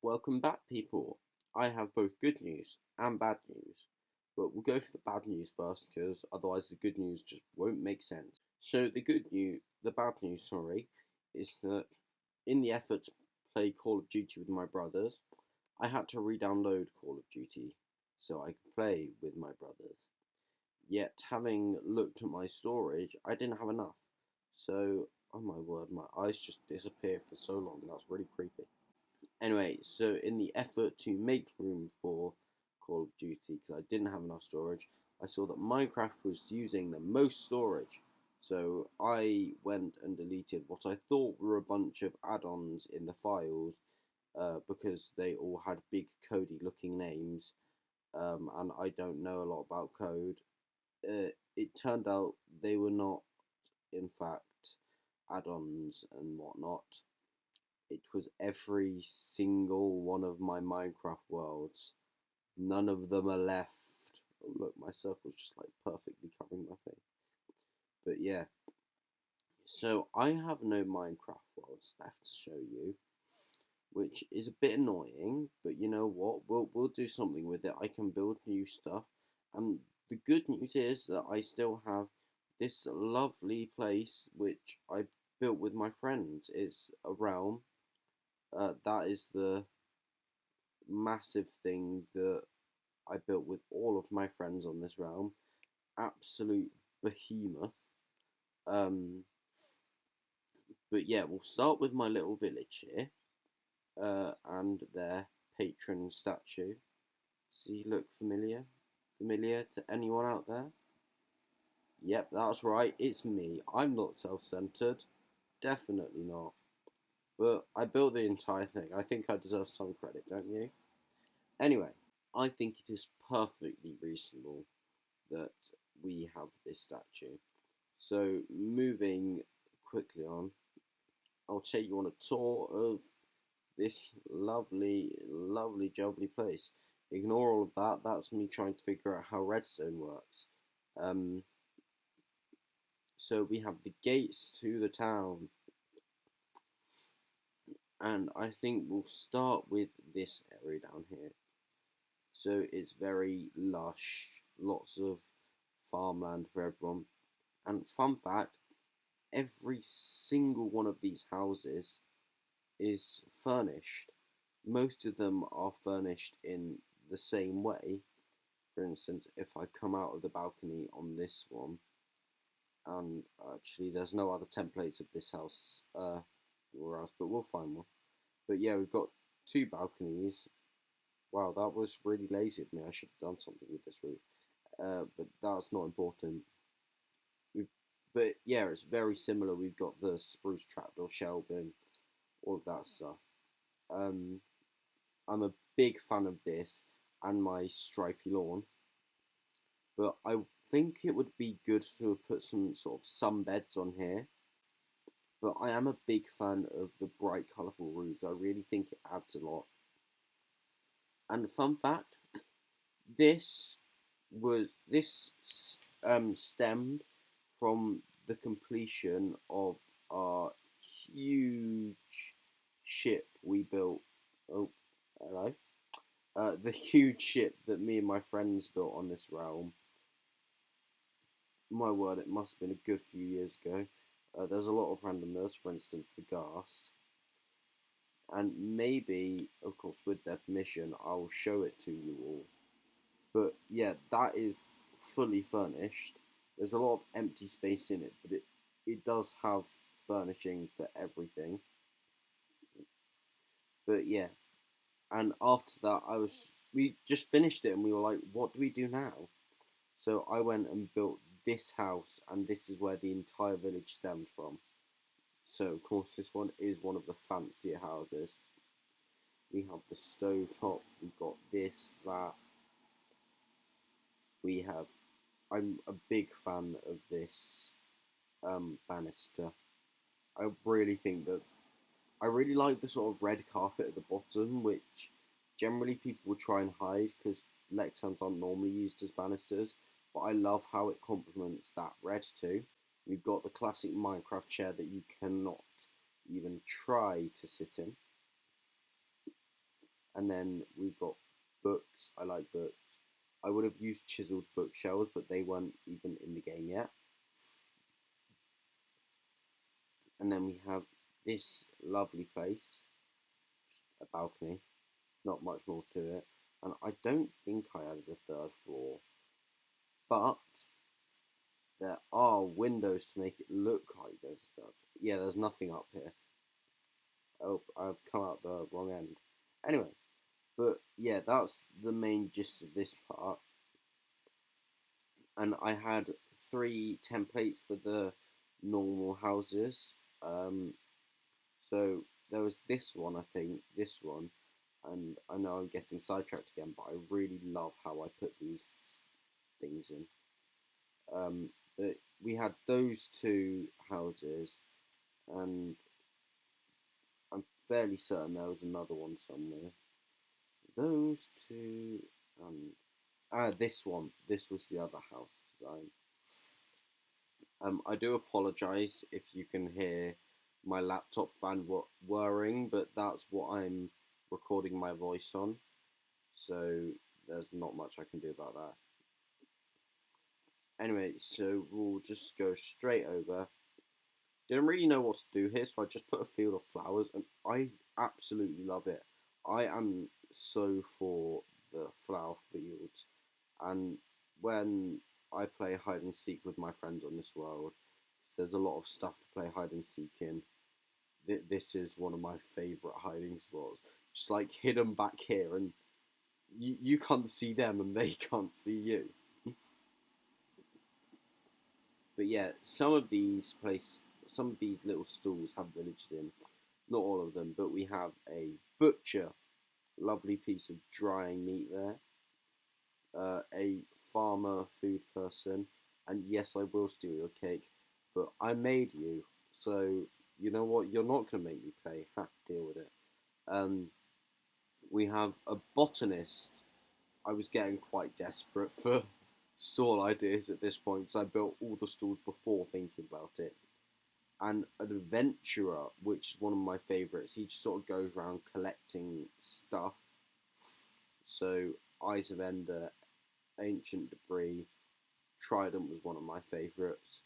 Welcome back, people. I have both good news and bad news, but we'll go for the bad news first because otherwise the good news just won't make sense. So the bad news, sorry, is that in the effort to play Call of Duty with my brothers, I had to re-download Call of Duty so I could play with my brothers. Yet, having looked at my storage, I didn't have enough. So, oh my word, my eyes just disappeared for so long. That's really creepy. Anyway, so in the effort to make room for Call of Duty, because I didn't have enough storage, I saw that Minecraft was using the most storage. So I went and deleted what I thought were a bunch of add-ons in the files because they all had big codey looking names, and I don't know a lot about code. It turned out they were not, in fact, add-ons and whatnot. It was every single one of my Minecraft worlds. None of them are left. Oh, look, my circle's just like perfectly covering my face. But yeah, so I have no Minecraft worlds left to show you, which is a bit annoying. But you know what? We'll do something with it. I can build new stuff, and the good news is that I still have this lovely place which I built with my friends. It's a realm. That is the massive thing that I built with all of my friends on this realm. Absolute behemoth. Um, but yeah, we'll start with my little village here, and their patron statue. Does he look familiar? Familiar to anyone out there? Yep, that's right. It's me. I'm not self-centered. Definitely not. But I built the entire thing. I think I deserve some credit, don't you? Anyway, I think it is perfectly reasonable that we have this statue. So, moving quickly on, I'll take you on a tour of this lovely, lovely, jubbly place. Ignore all of that, that's me trying to figure out how redstone works. Um, so, we have the gates to the town, and I think we'll start with this area down here. So it's very lush, lots of farmland for everyone. And fun fact, every single one of these houses is furnished. Most of them are furnished in the same way. For instance, if I come out of the balcony on this one, and actually there's no other templates of this house or else, but we'll find one. But yeah, we've got two balconies. Wow, that was really lazy of me. I should have done something with this roof. But that's not important. But yeah, it's very similar. We've got the spruce trapdoor shelving, all of that stuff. Um, I'm a big fan of this and my stripy lawn. But I think it would be good to put some sort of sunbeds on here. But I am a big fan of the bright, colourful roofs. I really think it adds a lot. And fun fact, this stemmed from the completion of our huge ship we built. Oh, hello. The huge ship that me and my friends built on this realm. My word, it must have been a good few years ago. There's a lot of randomness, for instance, the ghast. And maybe, of course, with their permission, I'll show it to you all. But yeah, that is fully furnished. There's a lot of empty space in it, but it does have furnishing for everything. But yeah, and after that, we just finished it, and we were like, what do we do now? So I went and built this house, and this is where the entire village stemmed from. So of course, this one is one of the fancier houses. We have the stove top. We've got this, that. We have. I'm a big fan of this banister. I really think that I really like the sort of red carpet at the bottom, which generally people will try and hide because lecterns aren't normally used as banisters. But I love how it complements that red too. We've got the classic Minecraft chair that you cannot even try to sit in. And then we've got books. I like books. I would have used chiseled bookshelves, but they weren't even in the game yet. And then we have this lovely place, a balcony, not much more to it. And I don't think I added a third floor, but there are windows to make it look like there's stuff. Yeah, there's nothing up here. Oh, I've come out the wrong end. Anyway, but yeah, that's the main gist of this part. And I had 3 templates for the normal houses. So there was this one, I think, this one, and I know I'm getting sidetracked again, but I really love how I put these things in. But we had those 2 houses, and I'm fairly certain there was another one somewhere. Those 2, this one, this was the other house design. I do apologise if you can hear my laptop fan whirring, but that's what I'm recording my voice on, so there's not much I can do about that. Anyway, so we'll just go straight over. Didn't really know what to do here, so I just put a field of flowers, and I absolutely love it. I am so for the flower fields, and when I play hide and seek with my friends on this world, there's a lot of stuff to play hide and seek in. This is one of my favourite hiding spots. Just like hidden back here, and you can't see them, and they can't see you. But yeah, some of these little stalls have villages in. Not all of them, but we have a butcher, lovely piece of drying meat there. A farmer, food person, and yes, I will steal your cake, but I made you, so you know what? You're not gonna make me pay. Ha, deal with it. We have a botanist. I was getting quite desperate for stall ideas at this point, so I built all the stalls before thinking about it. And an adventurer, which is one of my favourites. He just sort of goes around collecting stuff. So Eyes of Ender, Ancient Debris, Trident was one of my favourites.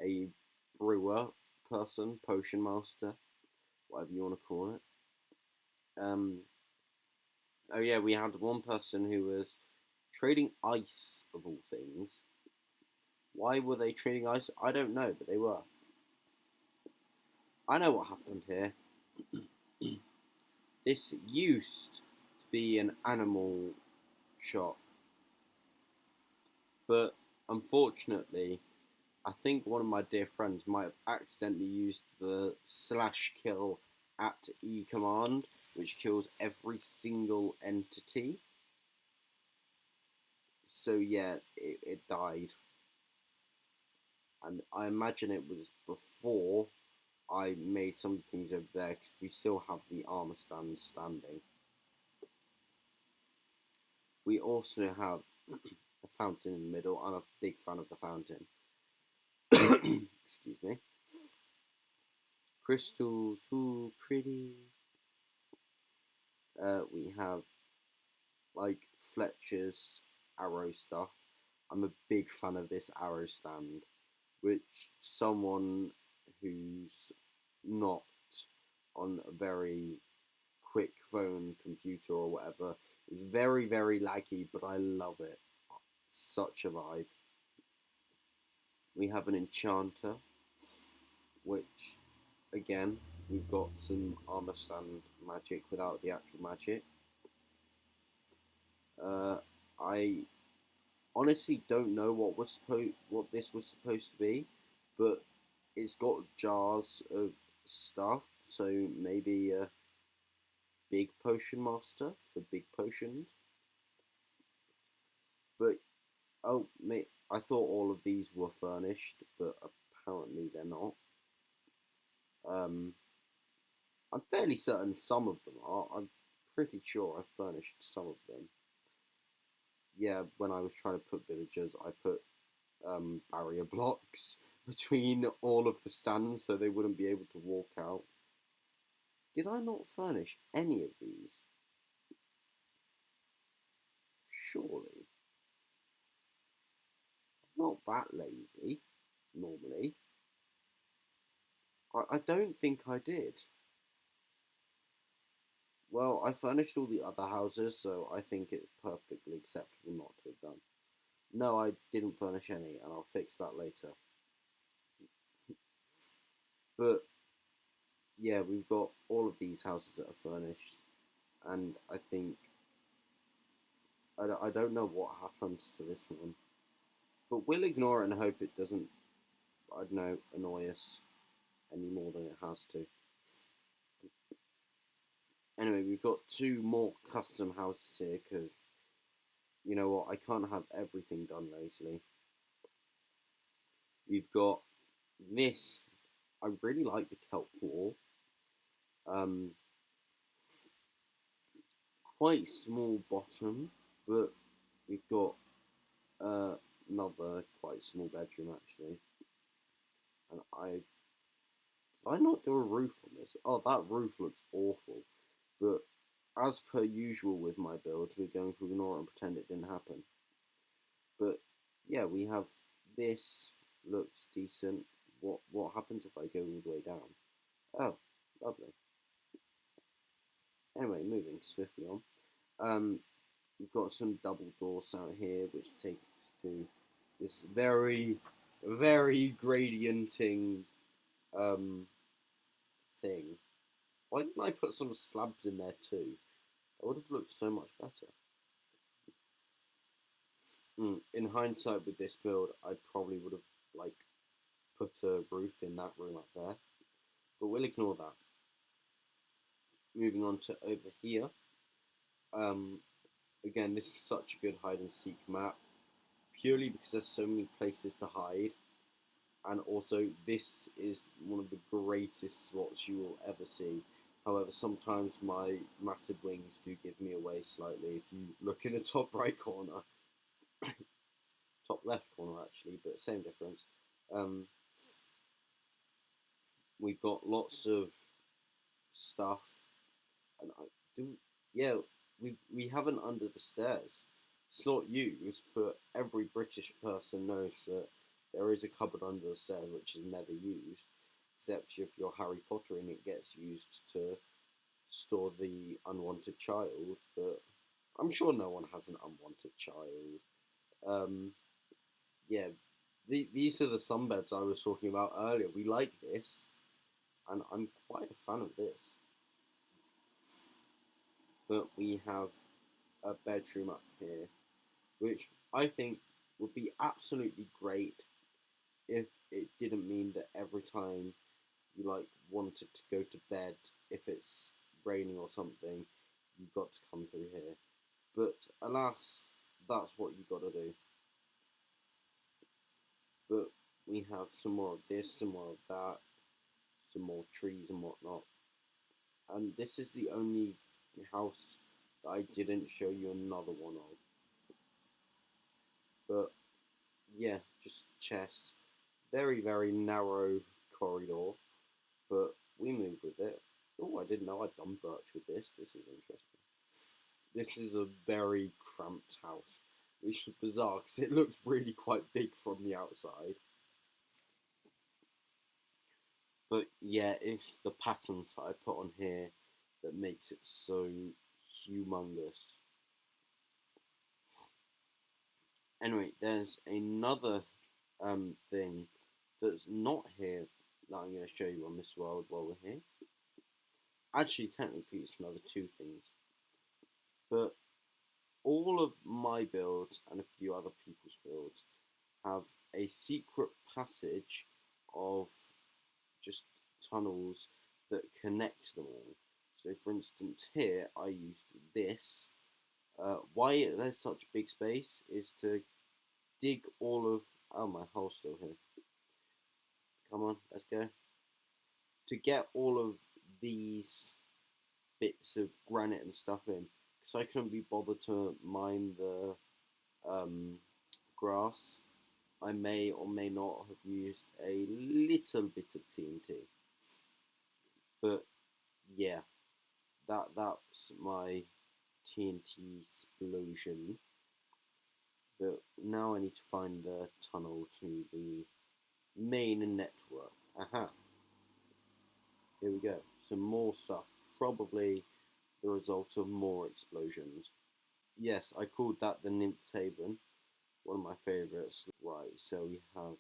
A brewer person, potion master, whatever you want to call it. Oh yeah, we had one person who was trading ice, of all things. Why were they trading ice? I don't know, but they were. I know what happened here. This used to be an animal shop, but unfortunately, I think one of my dear friends might have accidentally used the /kill at E command, which kills every single entity. So yeah, it died. And I imagine it was before I made some things over there, because we still have the armor stands standing. We also have a fountain in the middle. I'm a big fan of the fountain. Excuse me. Crystals, ooh, pretty. We have like Fletcher's arrow stuff. I'm a big fan of this arrow stand, which someone who's not on a very quick phone, computer, or whatever is very, very laggy, but I love it. Such a vibe. We have an enchanter, which, again, we've got some armor stand magic without the actual magic. I honestly don't know what this was supposed to be, but it's got jars of stuff, so maybe a big potion master for big potions. But oh, mate, I thought all of these were furnished, but apparently they're not. I'm fairly certain some of them are. I'm pretty sure I furnished some of them. Yeah, when I was trying to put villagers, I put barrier blocks between all of the stands so they wouldn't be able to walk out. Did I not furnish any of these? Surely. I'm not that lazy, normally. I don't think I did. Well, I furnished all the other houses, so I think it's perfectly acceptable not to have done. No, I didn't furnish any, and I'll fix that later. But yeah, we've got all of these houses that are furnished, and I think I don't know what happens to this one, but we'll ignore it and hope it doesn't, I don't know, annoy us any more than it has to. Anyway, we've got two more custom houses here because you know what, I can't have everything done lazily. We've got this. I really like the kelp wall. Um, quite small bottom, but we've got another quite small bedroom actually. And did I not do a roof on this? Oh, that roof looks awful. But as per usual with my builds, we're going to ignore it and pretend it didn't happen. But yeah, we have this looks decent. What happens if I go all the way down? Oh, lovely. Anyway, moving swiftly on. We've got some double doors out here, which take us to this very, very gradienting thing. Why didn't I put some slabs in there too? That would have looked so much better. In hindsight, with this build, I probably would have like put a roof in that room up there, but we'll ignore that. Moving on to over here. Again, this is such a good hide and seek map, purely because there's so many places to hide, and also this is one of the greatest spots you will ever see. However, sometimes my massive wings do give me away slightly. If you look in the top right corner, top left corner actually, but same difference. Um, we've got lots of stuff, and I do, yeah, we have an under the stairs. It's not used, but every British person knows that there is a cupboard under the stairs which is never used, except if you're Harry Potter and it gets used to store the unwanted child. But I'm sure no one has an unwanted child. Um, yeah, these are the sunbeds I was talking about earlier. We like this, and I'm quite a fan of this. But we have a bedroom up here, which I think would be absolutely great if it didn't mean that every time you like wanted to go to bed, if it's raining or something, you've got to come through here. But alas, that's what you got to do. But we have some more of this, some more of that, some more trees and whatnot. And this is the only house that I didn't show you another one of. But yeah, just chests. Very, very narrow corridor, but we move with it. Oh, I didn't know I'd done birch with this. This is interesting. This is a very cramped house, which is bizarre because it looks really quite big from the outside. But yeah, it's the patterns that I put on here that makes it so humongous. Anyway, there's another thing that's not here that I'm going to show you on this world while we're here. Actually, technically, it's another two things. But all of my builds and a few other people's builds have a secret passage of just tunnels that connect them all. So, for instance, here I used this. Why there's such big space is to dig all of. Oh, my hole's still here. Come on, let's go. To get all of these bits of granite and stuff in, because I couldn't be bothered to mine the grass. I may or may not have used a little bit of TNT. But yeah, that's my TNT explosion. But now I need to find the tunnel to the main network. Aha, here we go. Some more stuff. Probably the result of more explosions. Yes, I called that the Nymph's Haven. One of my favourites. Right, so we have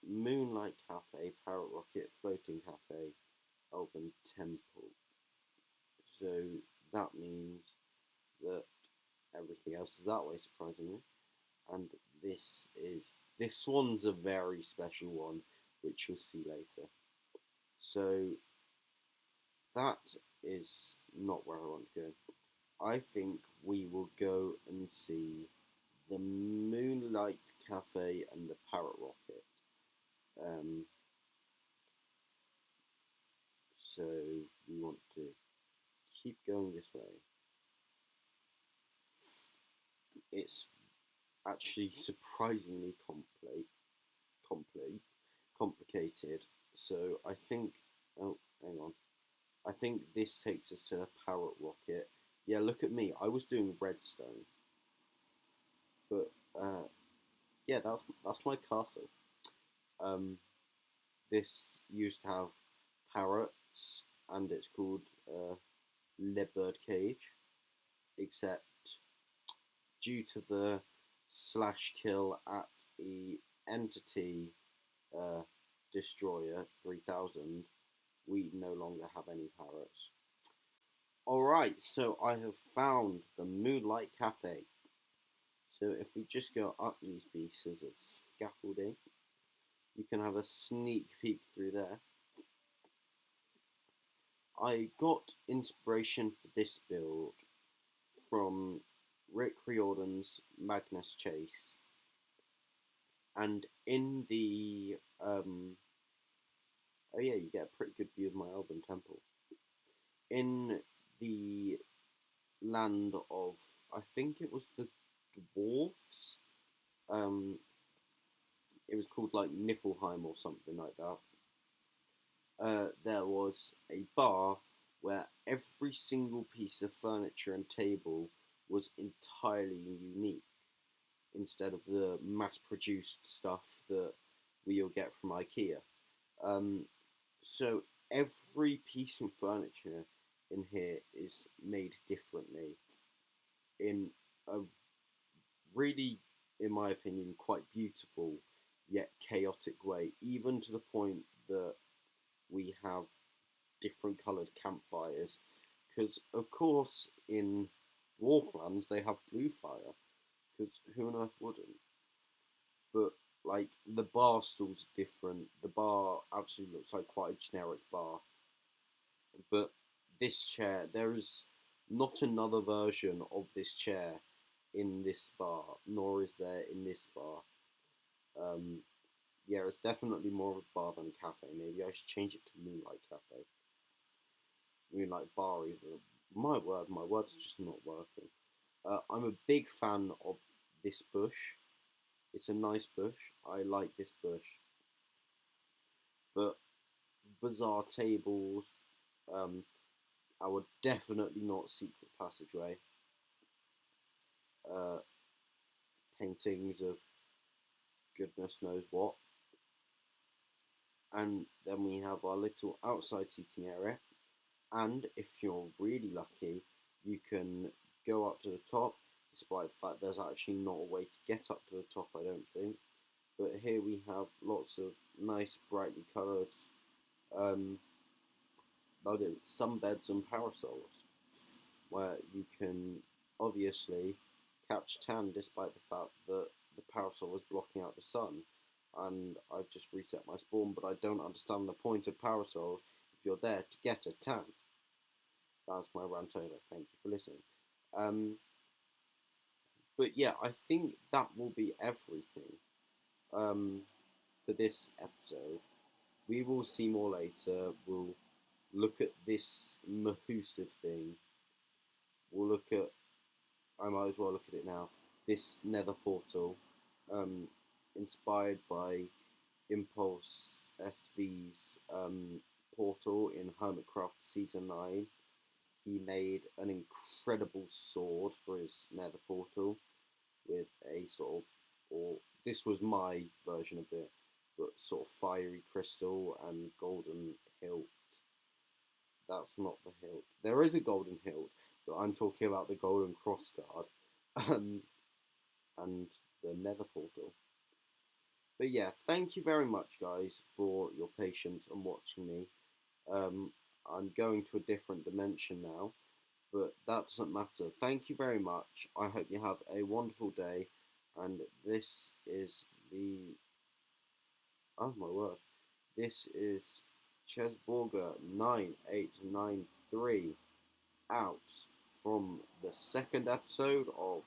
Moonlight Cafe, Parrot Rocket, Floating Cafe, Elven Temple. So that means that everything else is that way, surprisingly. And this one's a very special one, which you'll see later. So that is not where I want to go. I think we will go and see the Moonlight Cafe and the Parrot Rocket. Um, so we want to keep going this way. It's actually surprisingly complete, complicated. So I think, oh, hang on. I think this takes us to the Parrot Rocket. Yeah, look at me. I was doing redstone, but yeah, that's my castle. Um, this used to have parrots, and it's called Le Bird Cage. Except due to the slash kill at the entity uh, destroyer 3000, we no longer have any parrots. Alright, so I have found the Moonlight Cafe. So if we just go up these pieces of scaffolding, you can have a sneak peek through there. I got inspiration for this build from Rick Riordan's Magnus Chase, and in the oh yeah, you get a pretty good view of my Elven Temple. In the land of, I think it was the dwarves. Um, it was called like Niflheim or something like that. There was a bar where every single piece of furniture and table was entirely unique, instead of the mass-produced stuff that we'll get from IKEA. Um, so every piece of furniture in here is made differently in a really, in my opinion, quite beautiful yet chaotic way, even to the point that we have different coloured campfires. Because, of course, in Dwarflands they have blue fire, because who on earth wouldn't? But, like, the bar stools are different. The bar actually looks like quite a generic bar. But this chair, there is not another version of this chair in this bar, nor is there in this bar. Um, yeah, it's definitely more of a bar than a cafe. Maybe I should change it to Moonlight Cafe. Moonlight Bar, even. My word's just not working. I'm a big fan of this bush. It's a nice bush. I like this bush. But bizarre tables, um, I would definitely not secret passageway. Uh, Paintings of goodness knows what. And then we have our little outside seating area. And if you're really lucky, you can go up to the top, despite the fact there's actually not a way to get up to the top, I don't think. But here we have lots of nice, brightly coloured sunbeds and parasols, where you can obviously catch tan despite the fact that the parasol is blocking out the sun. And I've just reset my spawn, but I don't understand the point of parasols if you're there to get a tan. That's my rant over. Thank you for listening. Um, but yeah, I think that will be everything for this episode. We will see more later. We'll look at this Mahusive thing. We'll look at, I might as well look at it now, this Nether portal, inspired by Impulse SV's portal in Hermitcraft Season 9. He made an incredible sword for his nether portal with a sort of, or this was my version of it, but sort of fiery crystal and golden hilt. That's not the hilt. There is a golden hilt, but I'm talking about the golden crossguard um, and the nether portal. But yeah, thank you very much, guys, for your patience and watching me. I'm going to a different dimension now, but that doesn't matter. Thank you very much. I hope you have a wonderful day, and this is the oh my word, this is Chesburger9893 out from the second episode of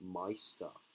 My Stuff.